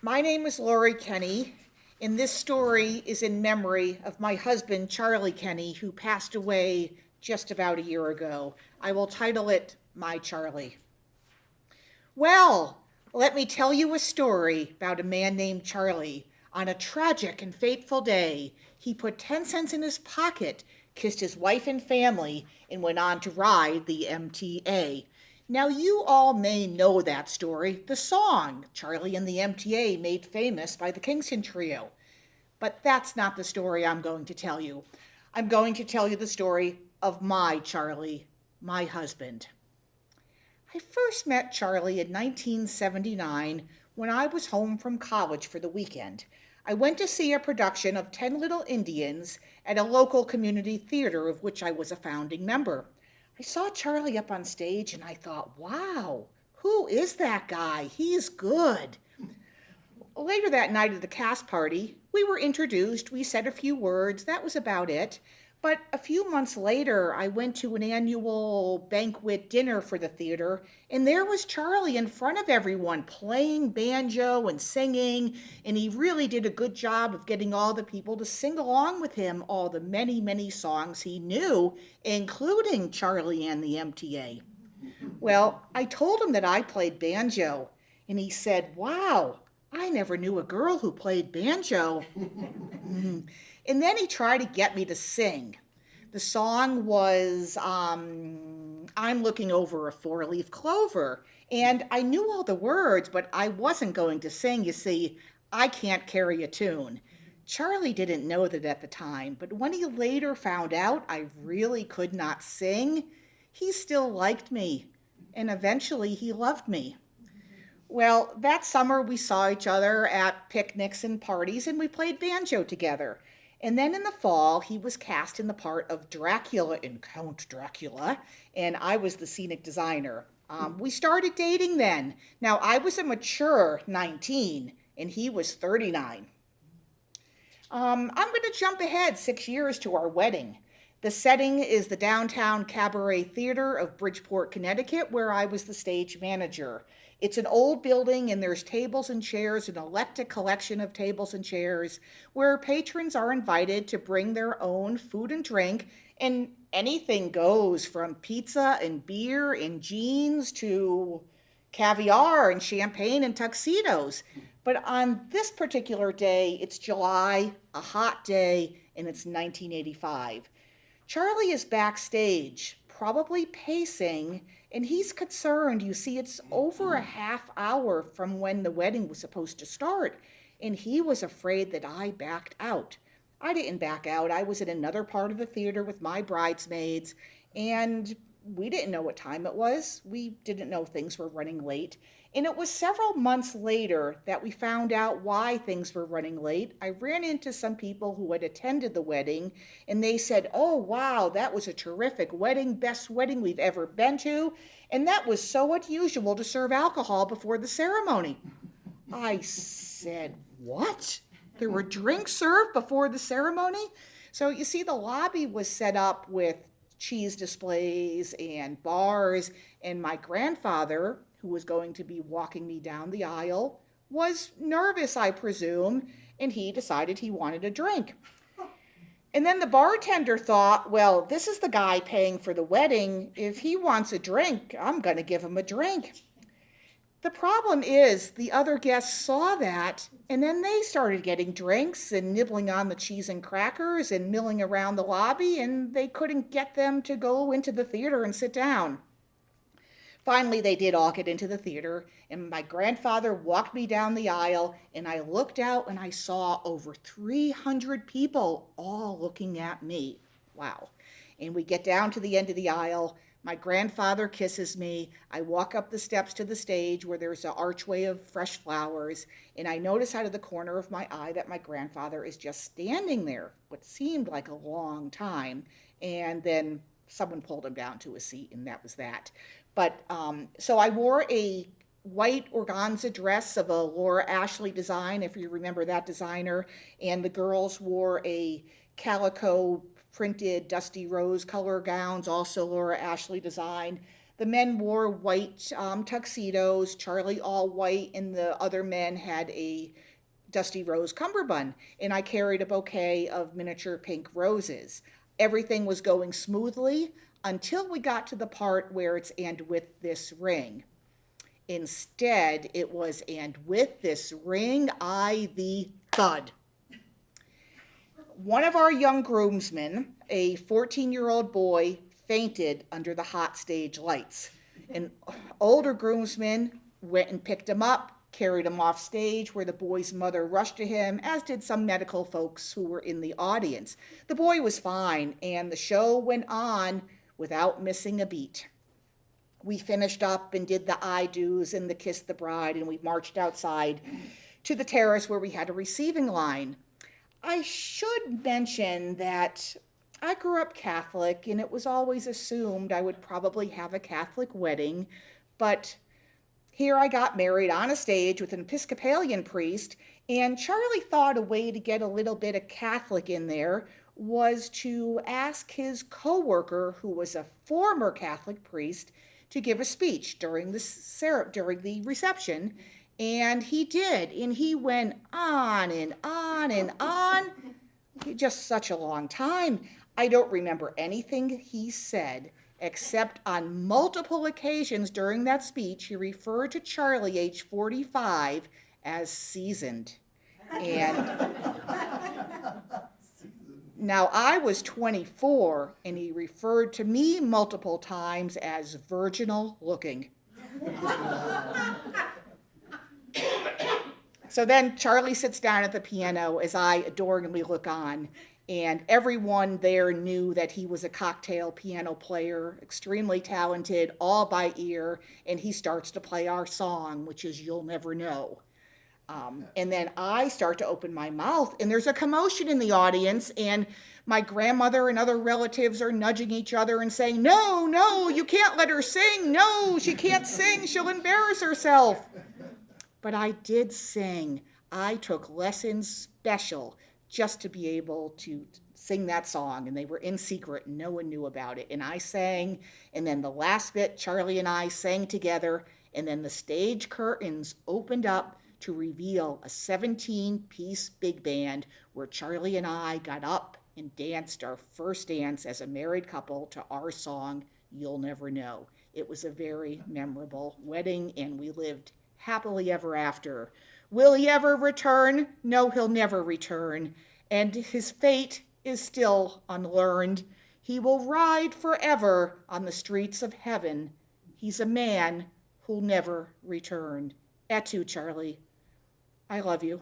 My name is Laurie Kenny, and this story is in memory of my husband, Charlie Kenny, who passed away just about a year ago. I will title it My Charlie. Well, let me tell you a story about a man named Charlie. On a tragic and fateful day, he put 10 cents in his pocket, kissed his wife and family, and went on to ride the MTA. Now, you all may know that story, the song Charlie and the MTA made famous by the Kingston Trio. But that's not the story I'm going to tell you. I'm going to tell you the story of my Charlie, my husband. I first met Charlie in 1979 when I was home from college for the weekend. I went to see a production of 10 Little Indians at a local community theater of which I was a founding member. I saw Charlie up on stage and I thought, wow, who is that guy? He's good. Later that night at the cast party, we were introduced, we said a few words, that was about it. But a few months later, I went to an annual banquet dinner for the theater, and there was Charlie in front of everyone playing banjo and singing, and he really did a good job of getting all the people to sing along with him all the many, many songs he knew, including Charlie and the MTA. Well, I told him that I played banjo, and he said, wow, I never knew a girl who played banjo. And then he tried to get me to sing. The song was I'm Looking Over a Four-Leaf Clover. And I knew all the words, but I wasn't going to sing. You see, I can't carry a tune. Charlie didn't know that at the time, but when he later found out I really could not sing, he still liked me. And eventually he loved me. Well, that summer we saw each other at picnics and parties, and we played banjo together. And then in the fall, he was cast in the part of Dracula in Count Dracula, and I was the scenic designer. We started dating then. Now, I was a mature 19, and he was 39. I'm going to jump ahead 6 years to our wedding. The setting is the Downtown Cabaret Theater of Bridgeport, Connecticut, where I was the stage manager. It's an old building and there's tables and chairs, an eclectic collection of tables and chairs where patrons are invited to bring their own food and drink, and anything goes from pizza and beer and jeans to caviar and champagne and tuxedos. But on this particular day, it's July, a hot day, and it's 1985. Charlie is backstage, probably pacing, and he's concerned. You see, it's over a half hour from when the wedding was supposed to start, and he was afraid that I backed out. I didn't back out. I was in another part of the theater with my bridesmaids, and we didn't know what time it was. We didn't know things were running late. And it was several months later that we found out why things were running late. I ran into some people who had attended the wedding, and they said, oh, wow, that was a terrific wedding, best wedding we've ever been to. And that was so unusual to serve alcohol before the ceremony. I said, what? There were drinks served before the ceremony? So you see, the lobby was set up with cheese displays and bars, and my grandfather, who was going to be walking me down the aisle, was nervous, I presume, and he decided he wanted a drink. And then the bartender thought, well, this is the guy paying for the wedding. If he wants a drink, I'm going to give him a drink. The problem is the other guests saw that, and then they started getting drinks and nibbling on the cheese and crackers and milling around the lobby, and they couldn't get them to go into the theater and sit down. Finally, they did all get into the theater, and my grandfather walked me down the aisle, and I looked out and I saw over 300 people all looking at me. Wow. And we get down to the end of the aisle. My grandfather kisses me. I walk up the steps to the stage where there's an archway of fresh flowers, and I notice out of the corner of my eye that my grandfather is just standing there, what seemed like a long time, and then someone pulled him down to a seat, and that was that. But so I wore a white organza dress of a Laura Ashley design, if you remember that designer, and the girls wore a calico printed dusty rose color gowns, also Laura Ashley design. The men wore white tuxedos, Charlie all white, and the other men had a dusty rose cummerbund, and I carried a bouquet of miniature pink roses. Everything was going smoothly until we got to the part where it's "and with this ring." Instead, it was "and with this ring I thee thud." One of our young groomsmen, a 14-year-old boy, fainted under the hot stage lights. An older groomsman went and picked him up, carried him off stage, where the boy's mother rushed to him, as did some medical folks who were in the audience. The boy was fine, and the show went on without missing a beat. We finished up and did the I do's and the kiss the bride, and we marched outside to the terrace where we had a receiving line. I should mention that I grew up Catholic, and it was always assumed I would probably have a Catholic wedding, but here I got married on a stage with an Episcopalian priest, and Charlie thought a way to get a little bit of Catholic in there was to ask his coworker, who was a former Catholic priest, to give a speech during the reception, and he did, and he went on and on and on, just such a long time. I don't remember anything he said, except on multiple occasions during that speech, he referred to Charlie, age 45, as seasoned. And now I was 24, and he referred to me multiple times as virginal looking. So then Charlie sits down at the piano as I adoringly look on, and everyone there knew that he was a cocktail piano player, extremely talented, all by ear, and he starts to play our song, which is "You'll Never Know." And then I start to open my mouth, and there's a commotion in the audience, and my grandmother and other relatives are nudging each other and saying, "No, no, you can't let her sing. No, she can't sing. She'll embarrass herself." But I did sing. I took lessons special just to be able to sing that song, and they were in secret. No one knew about it. And I sang, and then the last bit, Charlie and I sang together, and then the stage curtains opened up to reveal a 17-piece big band where Charlie and I got up and danced our first dance as a married couple to our song, "You'll Never Know." It was a very memorable wedding, and we lived happily ever after. Will he ever return? No, he'll never return, and his fate is still unlearned. He will ride forever on the streets of heaven. He's a man who'll never return. Et tu, Charlie. I love you.